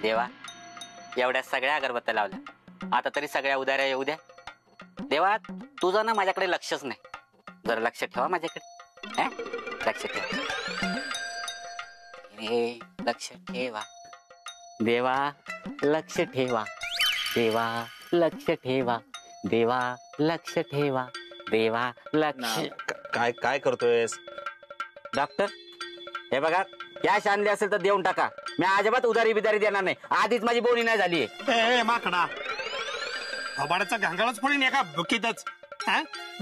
देवा, एवढ्या सगळ्या अगरबत्त्या लावल्या, आता तरी सगळ्या उदाऱ्या येऊ द्या. देवा, तुझं ना माझ्याकडे लक्षच नाही. जरा लक्ष ठेवा माझ्याकडे. लक्ष ठेवा, लक्ष ठेवा. देवा लक्ष ठेवा, देवा लक्ष ठेवा, देवा लक्ष ठेवा, देवा लक्ष. काय काय करतोयस डॉक्टर? हे बघा, कॅश आणले असेल तर देऊन टाका. मी अजिबात उधारी बिदारी देणार नाही. आधीच माझी बोनी नाही झाली. माकडा, थोबाडाचा घांगाळच फोडीन एका बुकीतच.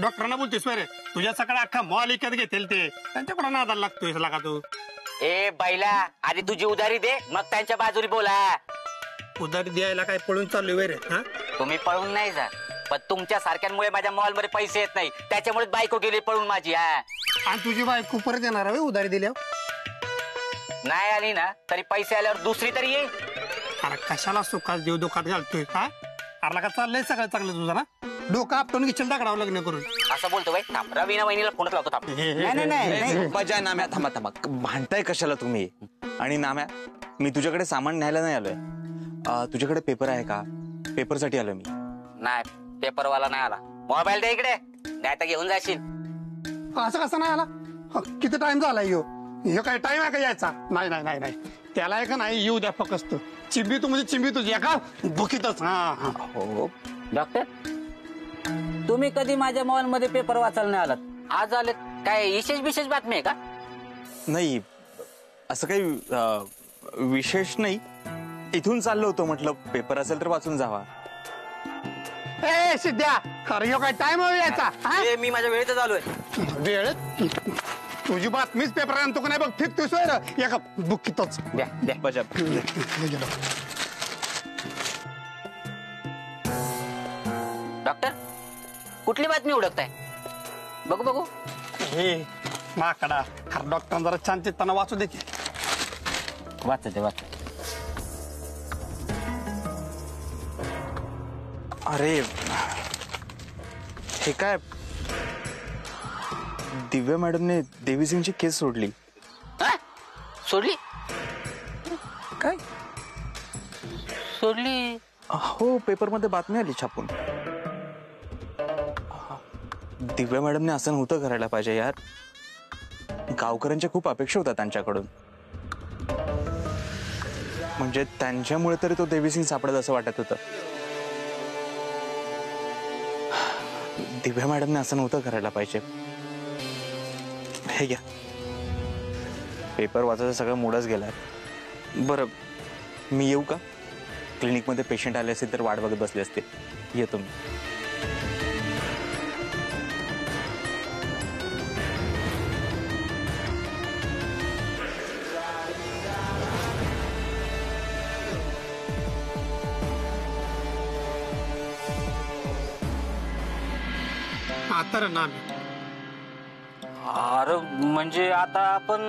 डॉक्टरांना बोलतोस रे, तुझ्या सकाळी अख्खा मॉल विकत घेतील ते, त्यांच्याकडे नादाला लागतोय का तू? ए बैला, आधी तुझी उधारी दे, मग त्यांच्या बाजूने बोला. उधारी द्यायला काय पळून चाललोय रे? तुम्ही पळून नाही जा, पण तुमच्या सारख्यांमुळे माझ्या मॉल मध्ये पैसे येत नाही, त्याच्यामुळे बायको गेली पळून माझी. आणि तुझी बायको परत येणार आहे उधारी दिल्यावर? नाही आली ना तरी पैसे आल्यावर दुसरी तरी येईल. अरे कशाला सुखात देव दुखात घालतोय? अरे का चाललंय सगळं चांगलं तुझं ना? डोकं आपटून किचन टाकडावं लग्न करून असं बोलतो बाई. थांब, रवीना वहिनीला फोनच लावतो. थांब. नाही मजा. नाम्या थांबा थांबा, भांडताय कशाला तुम्ही? आणि नाम्या, मी तुझ्याकडे सामान न्यायला नाही आलोय. तुझ्याकडे पेपर आहे का? पेपरसाठी आलोय मी. नाही, पेपरवाला नाही आला. मोबाईल दे इकडे, नाही तर घेऊन जाशील. असं कसं नाही आला? किती टाइम झाला यो? हे काय टाइम आहे का यायचा? नाही नाही नाही नाही, त्याला आहे का नाही, येऊ द्या फक्त. चिंबी तू म्हणजे चिंबी तुझी एका बुकीतच. हो डॉक्टर, तुम्ही कधी माझ्या मॉल मध्ये पेपर वाचायला नाही आलात, आज आलेत. काय विशेष बातमी आहे का? नाही, असं काही विशेष नाही. इथून चाललो होतो, म्हटलं पेपर असेल तर वाचून जावा. ए सिद्ध्या, खरं यो काय टाइम यायचा? मी माझ्या वेळेतच आलोय. वेळेत? तुझी बातमीच पेपर आणतो का नाही बघ, ठीक तू सोय एका बुकीतच. द्या द्या बजा. डॉक्टर, कुठली बातमी उडकताय? बघू बघू. हे माकडा, खरं डॉक्टर जरा छान चित्ताना वाचू दे की. वाचते वाच. अरे हे काय, दिव्या मॅडमने देवी सिंगची केस सोडली. सोडली? काय सोडली? हो, पेपर मध्ये बातमी आली छापून. दिव्या मॅडमने असं नव्हतं करायला पाहिजे यार. गावकऱ्यांच्या खूप अपेक्षा होत्या त्यांच्याकडून. म्हणजे त्यांच्यामुळे तरी तो देवी सिंग सापडत असं वाटत होतं. दिव्या मॅडमने असं नव्हतं करायला पाहिजे. हे घ्या, पेपर वाचायचं सगळं मूडच गेलाय. बरं, मी येऊ का? क्लिनिकमध्ये पेशंट आले असते तर वाट बघत बसले असते. येतो मी. तर ना अरे म्हणजे आता आपण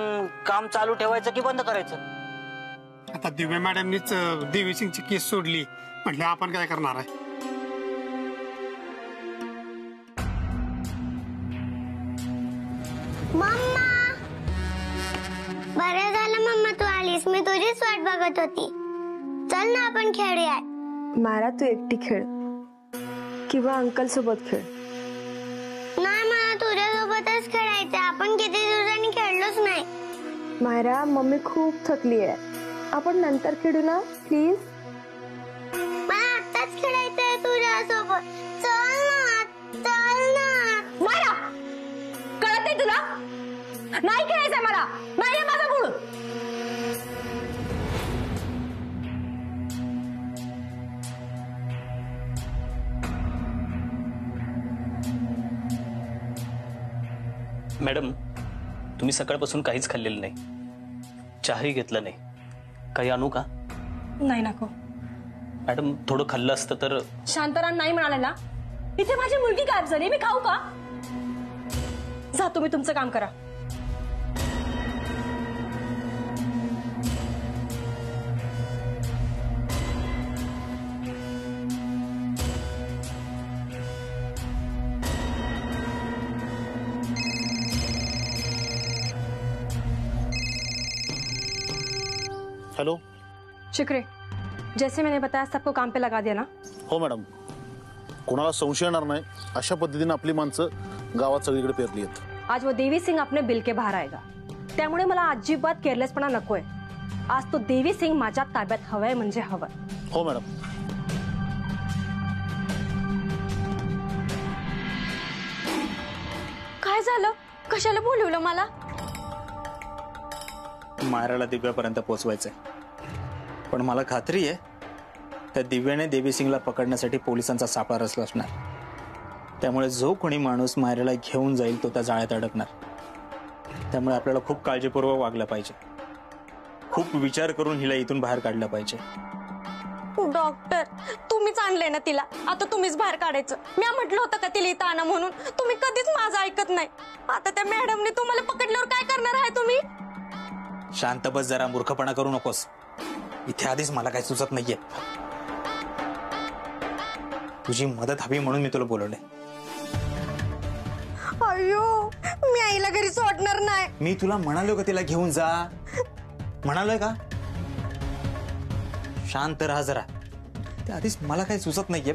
काम चालू ठेवायचं की बंद करायचं? आता दिव्या मॅडमनीच देवी सिंगची केस सोडली म्हटलं, आपण काय करणार आहे? मम्मा, बरं झालं मम्मा तू आलीस, मी तुझीच वाट बघत होती. चल ना आपण खेळूया. मारा, तू एकटी खेळ किंवा अंकल सोबत खेळ. नाही, मला तुझ्यासोबतच खेळायचं. आपण किती दिवसांनी खेळलोच नाही. मायरा, मम्मी खूप थकली आहे, आपण नंतर खेळू ना प्लीज. मला आत्ताच खेळायचंय तुझ्यासोबत. चल ना, चल ना. मायरा, कळत नाही तुला? नाही खेळायचंय मला, नाही माझा मूड. मॅडम, तुम्ही सकाळपासून काहीच खाल्लेलं नाही, चहाही घेतला नाही. काही आणू का? नाही नको. मॅडम, थोडं खाल्लं असतं तर. शांताराम नाही म्हणाले ना. इथे माझी मुलगी गायब झाली, मी खाऊ का? जा, तुम्ही तुमचं काम करा. हॅलो शिकरे, जैसे मैंने बताया सबको काम पे लगा दिया ना? हो मॅडम, कोणाला संशय येणार नाही अशा पद्धतीने आपली माणसं गावात सगळीकडे पेरली आहेत. आज वो देवी सिंग अपने बिल के बाहेर आएगा, त्यामुळे मला अजिबात केअरलेसपणा नकोय. आज तो देवी सिंग माझ्या ताब्यात हवाय म्हणजे हवं. हो मॅडम. काय झालं? कशाला बोलवलं मला? मायराला दिव्यापर्यंत पोहोचवायचंय, पण मला खात्री आहे त्या दिव्याने देवी सिंगला पकडण्यासाठी पोलिसांचा सापळा रचला असणार. त्यामुळे जो कोणी माणूस मायराला घेऊन जाईल तो त्या जाळ्यात अडकणार. त्यामुळे आपल्याला खूप काळजीपूर्वक वागलं पाहिजे, खूप विचार करून हिला इथून बाहेर काढलं पाहिजे. डॉक्टर, तुम्हीच आणले ना तिला, आता तुम्हीच बाहेर काढायचं. मी म्हटलं होतं का तिला इथं आणा म्हणून? तुम्ही कधीच माझं ऐकत नाही. आता त्या मॅडमने तुम्हाला पकडल्यावर काय करणार आहे तुम्ही? शांत बस जरा, मूर्खपणा करू नकोस. इथे आधीच मला काही सुचत नाहीये. तुझी मदत हवी म्हणून मी तुला बोलवले. अयो, मी आईला घरी सोडणार नाही. मी तुला म्हणालो का तिला घेऊन जा? म्हणालोय का? शांत राहा जरा. त्या आधीच मला काही सुचत नाहीये.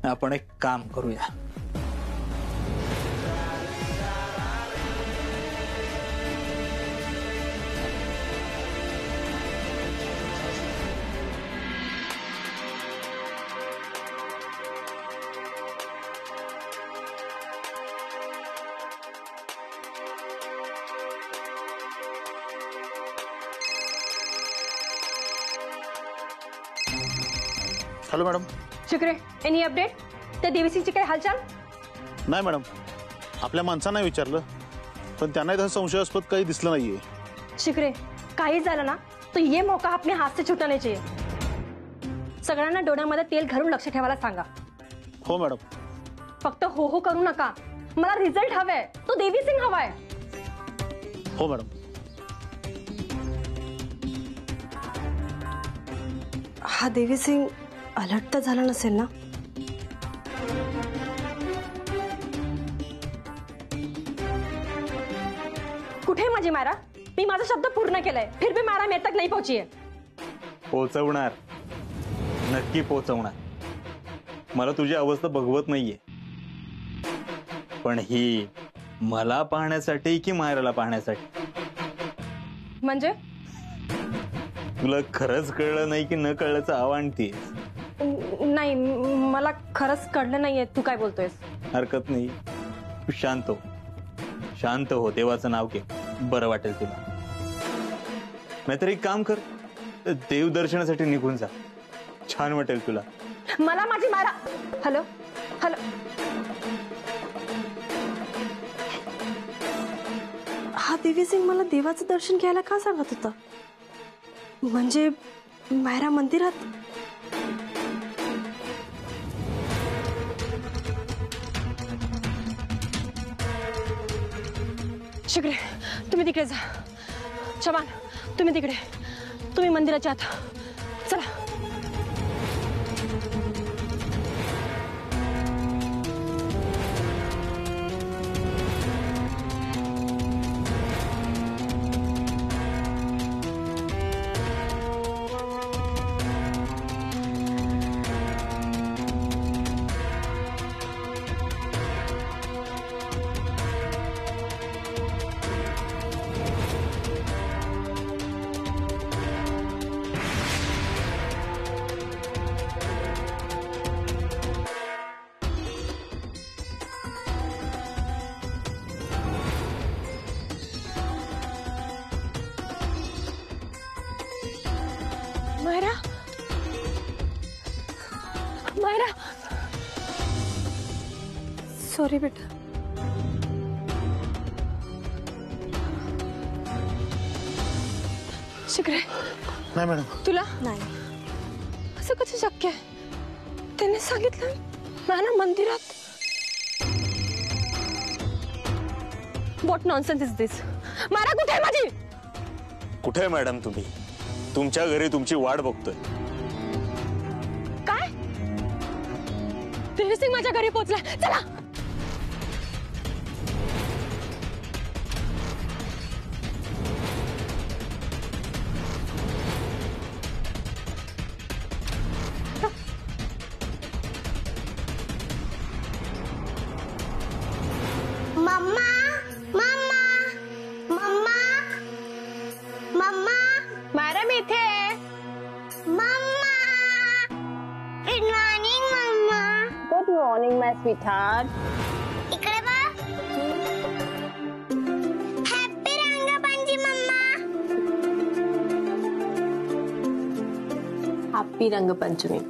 आपण एक काम करूया. Hello madam. Shukre, any update? त्या देवी सिंगची काय हालचाल? नाही मॅडम, आपल्या माणसांना विचारलं पण त्यांना तसं संशयास्पद काही दिसलं नाहीये. शुक्रे, काही झालं ना तो ये मौका अपने हात से छुटना नहीं चाहिए. सगळ्यांना डोळ्यामध्ये तेल घालून लक्ष ठेवायला सांगा. हो मॅडम. फक्त हो हो करू नका. मला रिझल्ट हवाय, तो देवी सिंग हवाय. हो मॅडम. हा देवी सिंग अलर्ट तर झाला नसेल ना? कुठे माझी मायरा? मी माझा शब्द पूर्ण केलाय, फिर भी मारा मेरे तक नहीं पहुंची है. पोचवणार, नक्की पोचवणार. मला तुझी अवस्था बघवत नाहीये, पण ही मला पाहण्यासाठी की मायराला पाहण्यासाठी? म्हणजे तुला खरंच कळलं नाही की न कळल्याचं आव्हान ती? नाही, मला खरंच कळलं नाहीये तू काय बोलतोयस. हरकत नाही, तू शांत हो. शांत हो, देवाचं नाव घे, बरं वाटेल तुला. नाहीतर एक काम कर, देव दर्शनासाठी निघून जा, छान वाटेल तुला. मला माझी मारा. Hello hello. हा देवी सिंग मला देवाचं दर्शन घ्यायला का सांगत होता? म्हणजे मायरा मंदिरात? शुक्रे, तुम्ही तिकडे जा. शबान, तुम्ही तिकडे. तुम्ही मंदिराच्या आत चला. मायरा, मायरा, सॉरी बेटा. शुक्रे, नाही मॅडम. तुला नाही असं कसं शक्य आहे? त्याने सांगितलं मायरा मंदिरात. व्हॉट नॉनसेन्स इज दिस? मायरा कुठे आहे माझी? कुठे आहे मॅडम तुम्ही? तुमच्या घरी तुमची वाट बघतोय. काय देवी सिंग माझ्या घरी पोहोचला? चला. Mamma mamma mamma mamma madam इथे. Mamma good morning mamma. Good morning my sweetheart. इकडे बघ. Happy Rangpanchami mamma. Happy Rangpanchami.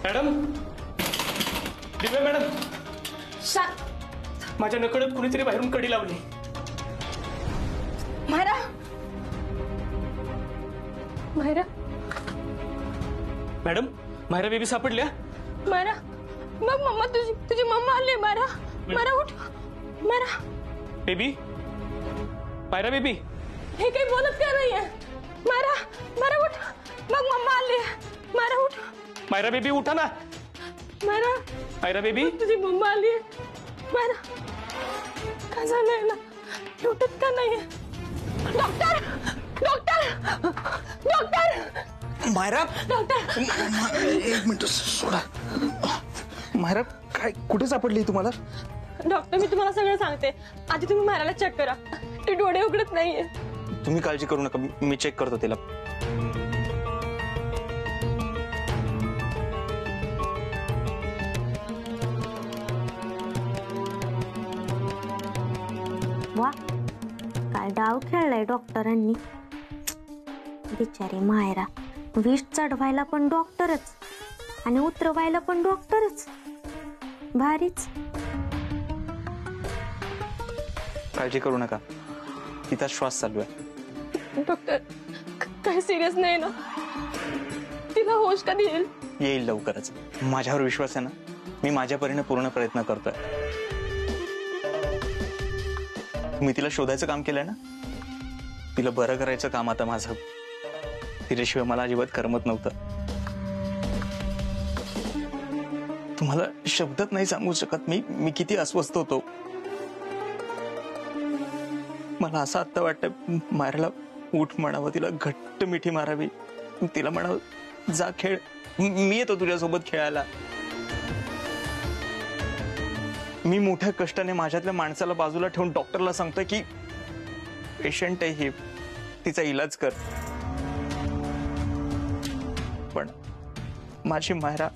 Madam, Divya madam, माझ्या नकळत कुणीतरी बाहेरून कडी लावली. मायरा मायरा मॅडम, मायरा बेबी सापडल्या. मायरा मग मम्मा तुझी मम्मा आली. मायरा मायरा उठ. Myra baby, Myra baby. हे काही बोलत का नाहीये? मायरा मायरा उठ. मग मम्मा आली. मायरा उठ. मायरा बेबी उठा ना. मायरा मायरा बेबी. तुझी मम्मा आली. मायरा काय झालंय ना? लुटत का नाहीये? Doctor doctor doctor Myra, doctor. एक मिनिट सोडा. मायरा काय कुठे सापडली तुम्हाला? डॉक्टर मी तुम्हाला सगळं सांगते. आधी तुम्ही मायराला चेक करा. ती डोळे उघडत नाहीये. तुम्ही काळजी करू नका, मी चेक करतो तिला. वा काय डाव खेळलाय डॉक्टरांनी. बिचारी मायरा, विष चढवायला पण डॉक्टरच आणि उतरवायला पण डॉक्टरच. भारीच. काळजी करू नका, तिचा श्वास चालू आहे. डॉक्टर काही सिरियस नाही ना? तिला होश कधी येईल? येईल लवकरच. माझ्यावर विश्वास आहे ना. मी माझ्या परीने पूर्ण प्रयत्न करतोय. मी तिला शोधायचं काम केलंय ना. तिला बरं करायचं काम आता माझं. तिच्याशिवाय मला अजिबात करमत नव्हतं. तुम्हाला शब्दात नाही सांगू शकत मी किती अस्वस्थ होतो. मला असं आत्ता वाटतं मायराला उठ म्हणावं, तिला घट्ट मिठी मारावी, तिला म्हणावं जा खेळ, मी येतो तुझ्यासोबत खेळायला. मी मोठ्या कष्टाने माझ्यातल्या माणसाला बाजूला ठेवून डॉक्टरला सांगतोय की पेशंट आहे ही, तिचा इलाज कर. पण माझी मायरा.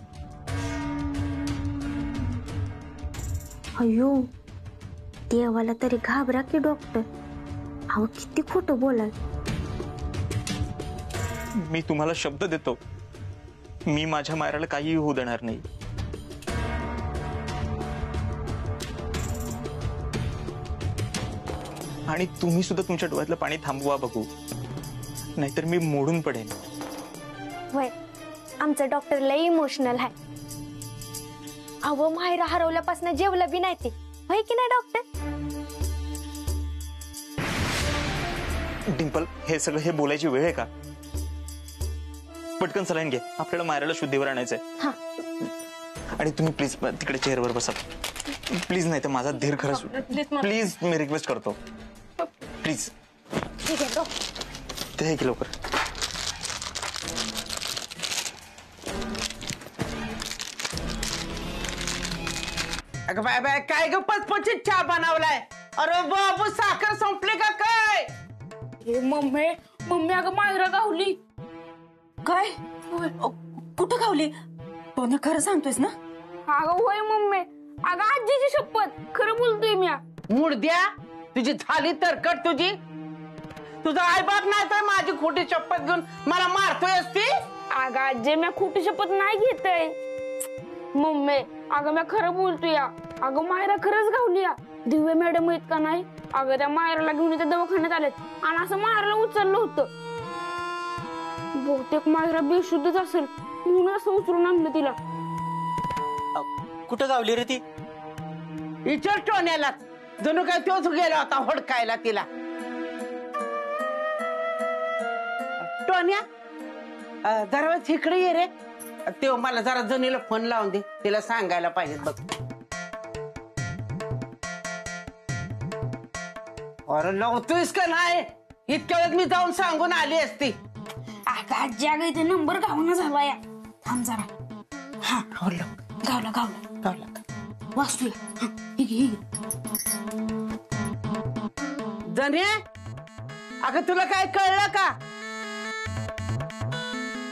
अयो देवाला तरी घाबरा की डॉक्टर. अहो किती खोटं बोलाल. मी तुम्हाला शब्द देतो, मी माझ्या मायराला काहीही होऊ देणार नाही. आणि तुम्ही सुद्धा तुमच्या डोळ्यातलं पाणी थांबवा बघू, नाहीतर मी मोडून पडेन. वय आमचं डॉक्टर लय इमोशनल आहे. अहो मायरा हरवल्यापासून जेवलं बी नाही ते. होय की नाही डॉक्टर? डिंपल, हे सगळं हे बोलायची वेळ आहे का? पटकन सलाईन घे, आपल्याला मायराला शुद्धीवर आणायचंय. आणि तुम्ही प्लीज तिकडे चेअरवर बसा प्लीज, नाही तर माझा धीर खरंच. प्लीज मी रिक्वेस्ट करतो, प्लीज. ठीक आहे डॉक्टर. ते की लवकर. अगं बाय बाय, काय ग पचपचीत चहा बनवलाय? अरे बाबू, साखर संपली का काय? मम्मी मम्मी अगं मायरा गावली. काय? कुठं गावली? तो खरं सांगतोयस ना? अगं होय मम्मी. अगं आजीची शपथ खरं बोलतोय मी. मुर्द्या, तुझी झाली तरकट तुझी. तुझा आई बाप नाही तर माझी खोटी शपथ घेऊन मला मारतोय असती. अगं आजी मी खोटी शपथ नाही घेतय मम्मी. अगं मी खरं बोलतोय. अगं मायरा खरंच गावली या. दिव्या मॅडम आहेत का नाही, अगं त्या मायराला घेऊन इथे दवाखान्यात आलेत आणि असं मायराला उचललं होतं. बहुतेक मायरा बेशुद्धच असेल म्हणून असं उचलून आणलं तिला. कुठं गावली रे ती? विचार टोण्याला, जणू काय तोच गेला होता हुडकायला तिला. टोन्या जरा इकडे ये रे. ते मला जरा जणीला फोन लावून दे, तिला सांगायला पाहिजे बघ. अरे लावतोयस का नाही? इतक्या वेळेत मी जाऊन सांगून आली असती. अगं आजी, अगं इथे नंबर गावना झाला या. थांब जरा. हा गावला गावला गावला. वाचूया. जणे अगं तुला काय कळलं का?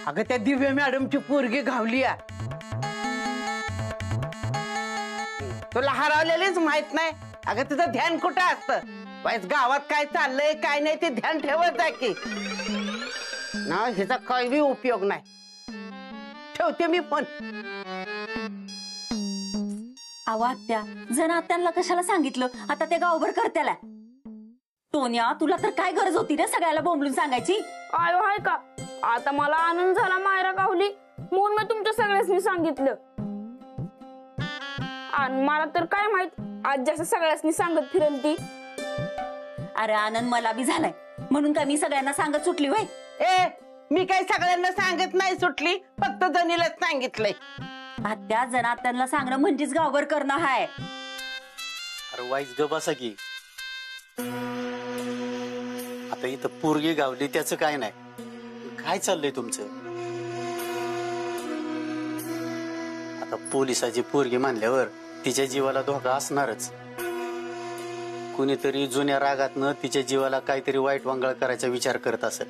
अगं त्या दिव्या मॅडमची पोरगी घावली. तुला हरवलेलीच माहित नाही. अगं तुझं ध्यान कुठं असतं? वाईस गावात काय चाललंय काय नाही ते ध्यान ठेवत जा की. ना हिचा काही बी उपयोग नाही. ठेवते मी फोन. अहो आत्या, जण आत्यांना कशाला सांगितलं? आता ते गावभर करत्याला. टोन्या, तुला तर काय गरज होती रे सगळ्याला बोंबलून सांगायची? आयो हाय का, आता मला आनंद झाला मायरा गावली म्हणून मी तुमच्या सगळ्यांनी सांगितलं. आणि मला तर काय माहित आज जास्त सगळ्यांनी सांगत फिरेल ती. अरे आनंद मला बी झालाय म्हणून का मी सगळ्यांना सांगत सुटली होय? ए मी काही सगळ्यांना सांगत नाही सुटली, फक्त जणीलाच सांगितलंय. आत्या, जण आत्यांना सांगणं म्हणजेच गावभर करणं हाय. अरे वाईस ग बसा की. आता इथं पोरगी गावली त्याचं काय नाही, काय चाललंय तुमचं? आता पोलिसाची पोरगी मानल्यावर तिच्या जीवाला धोका असणारच. कुणीतरी जुन्या रागातनं तिच्या जीवाला काहीतरी वाईट वांगळ करायचा विचार करत असेल.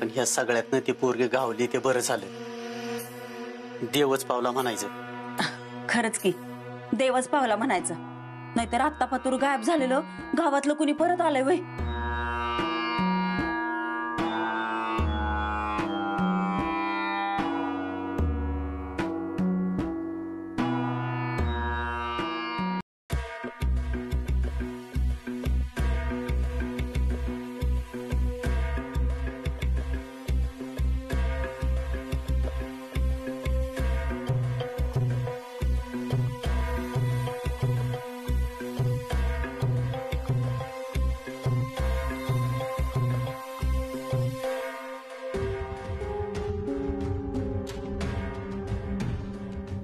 पण ह्या सगळ्यातनं ती पोरगी गावली ते बरं झालं. देवच पावला म्हणायचं. खरंच की देवच पावला म्हणायचं. नाहीतर आत्ता पातूर गायब झालेलं गावातलं कुणी परत आलंय वय.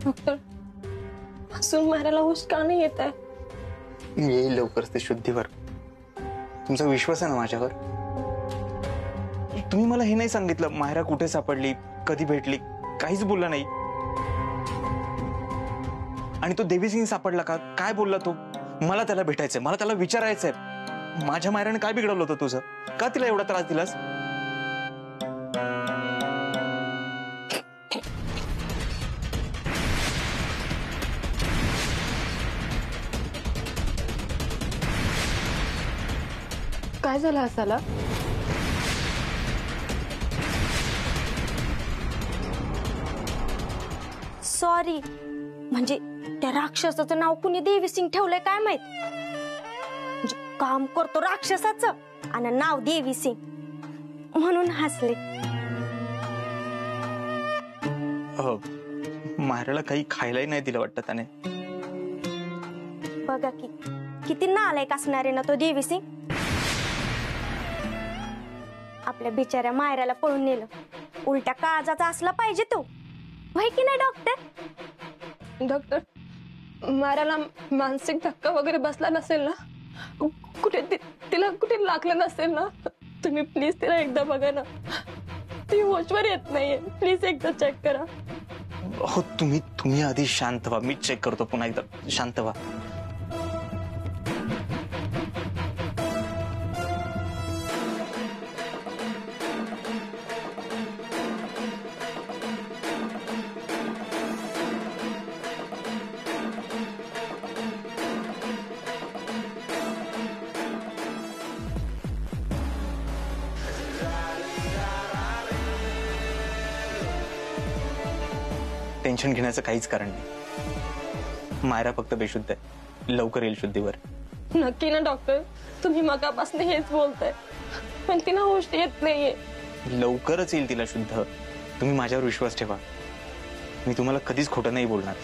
डॉक्टर, हसून मारायला होश का नाही येत आहे? येईल लवकरच ते शुद्धीवर. तुमचा विश्वास आहे ना माझ्यावर? तुम्ही मला हे नाही सांगितलं मायरा कुठे सापडली, कधी भेटली, काहीच बोलला नाही. आणि तो देवीसिंग सापडला का? काय बोलला तो? मला त्याला भेटायचंय, मला त्याला विचारायचंय. माझ्या मायराने काय बिघडवलं होतं तुझं? का तिला एवढा त्रास दिलास? काय झालं असाला? सॉरी, म्हणजे त्या राक्षसाचं नाव कुणी देवीसिंग ठेवलंय काय माहित. म्हणजे काम करतो राक्षसाचं आणि नाव देवीसिंग म्हणून हसले. मायराला काही खायलाही नाही दिलं वाटतं त्याने. बघा की किती नालायक असणारे ना तो देवीसिंग. आपल्या बिचाऱ्या मायराला पळून नेलं. उलट्या काळजाचा असला पाहिजे तो, होय की नाही डॉक्टर? डॉक्टर, मारायला मानसिक धक्का वगैरे बसला नसेल ना? कुठे तिला कुठे लागलं नसेल ना? तुम्ही प्लीज तिला एकदा बघा ना, ती होशवर येत नाहीये. प्लीज एकदा चेक करा. हो, तुम्ही आधी शांत व्हा, मी चेक करतो पुन्हा एकदा. शांत व्हा. टेन्शन घेण्याचं काहीच कारण नाही. मायरा फक्त बेशुद्ध आहे, लवकर येईल शुद्धीवर. नक्की ना डॉक्टर? तुम्ही मगापासून हेच बोलताय, पण तिला होश येत नाहीये. लवकरच येईल तिला शुद्ध. तुम्ही माझ्यावर विश्वास ठेवा. मी तुम्हाला कधीच खोटं नाही बोलणार.